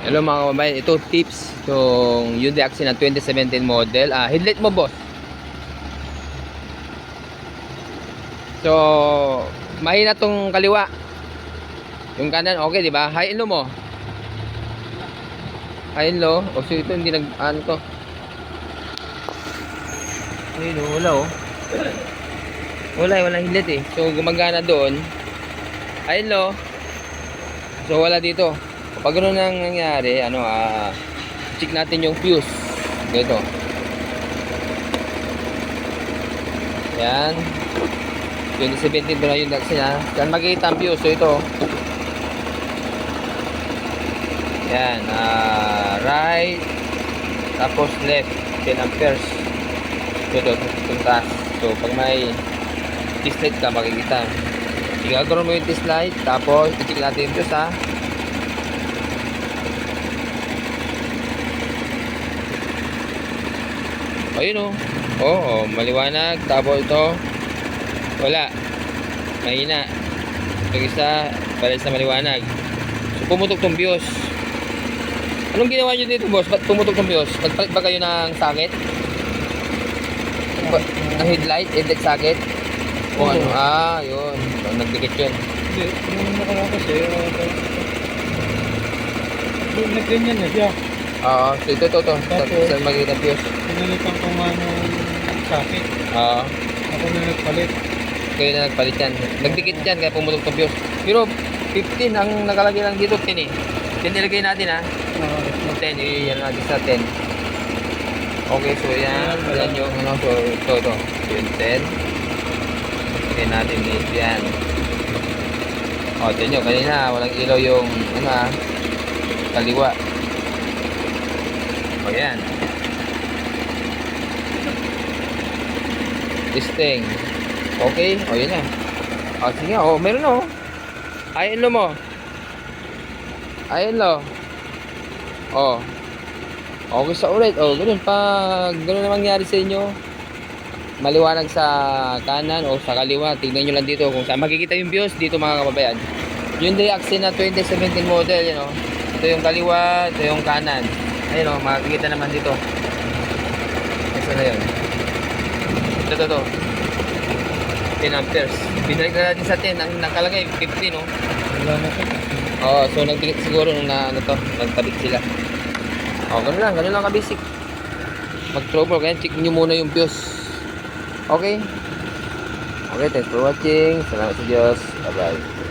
Hello mga kababayan, ito tips itong Hyundai Accent na 2017 model. Headlight mo boss. So, mahina tong kaliwa. Yung kanan okay, di ba? High and low mo. High and low. O so ito hindi ano to. Ayun, wala oh. Wala headlight eh. So gumagana doon. High and low. So wala dito. Kapag gano'n nang nangyari, check natin yung fuse. Dito. Yan. 2017 ba na yung Daxin ha. Saan makikita ang fuse? So ito. Yan. Right. Tapos left. 10 amperes. Ito. Itong taas. So pag may test light ka, makikita. Igagawin mo yung test light. Tapos, i-check natin yung fuse ha. Ayun oh. Maliwanag. Tapos ito, wala. Mahina. Ito isa, pares na maliwanag. So, pumutok tong fuse. Anong ginawa nyo dito, boss? Ba't pumutok tong fuse? Nagpalit ba kayo ng socket? Ng headlight socket? O ano? Yun. So, nagdikit yun. Hindi, nung nakalala kasi, nagganyan na siya. So ito. Saan makikita fuse? Pinalitan ko nga nung socket. Ako na nagpalit. Kayo na nagpalit yan. Nagdikit yan kaya pumutok tong fuse. Pero 15 ang nakalagay lang dito, 10 eh. 10 nilagay natin ha. 10, yan natin sa 10. Okay, so yan yung so ito. Yung 10. Lagay natin dito yan. Tignan nyo, kanina walang ilaw yung kaliwa. Yan. Testing. Okay, yun na. Sige, meron na Ayan lo mo. Ayan lo. Okay sa ulit. Ganun. Pag ganun na mangyari sa inyo, maliwanag sa kanan o sa kaliwa, tignan nyo lang dito kung saan makikita yung fuse dito mga kababayan. Hyundai Accent na 2017 model, yun Ito yung kaliwa, ito yung kanan. Ayun makikita naman dito. Ito na yun. Ito. 10 amperes. Binalik na natin sa 10. Ang nakalagay, 15 Wala na siya. so nagdikit siguro nung nagtabit sila. Ganun lang ka-basic. Mag-trouble, kaya check nyo muna yung fuse. Okay, thanks for watching. Salamat sa Diyos. Bye-bye.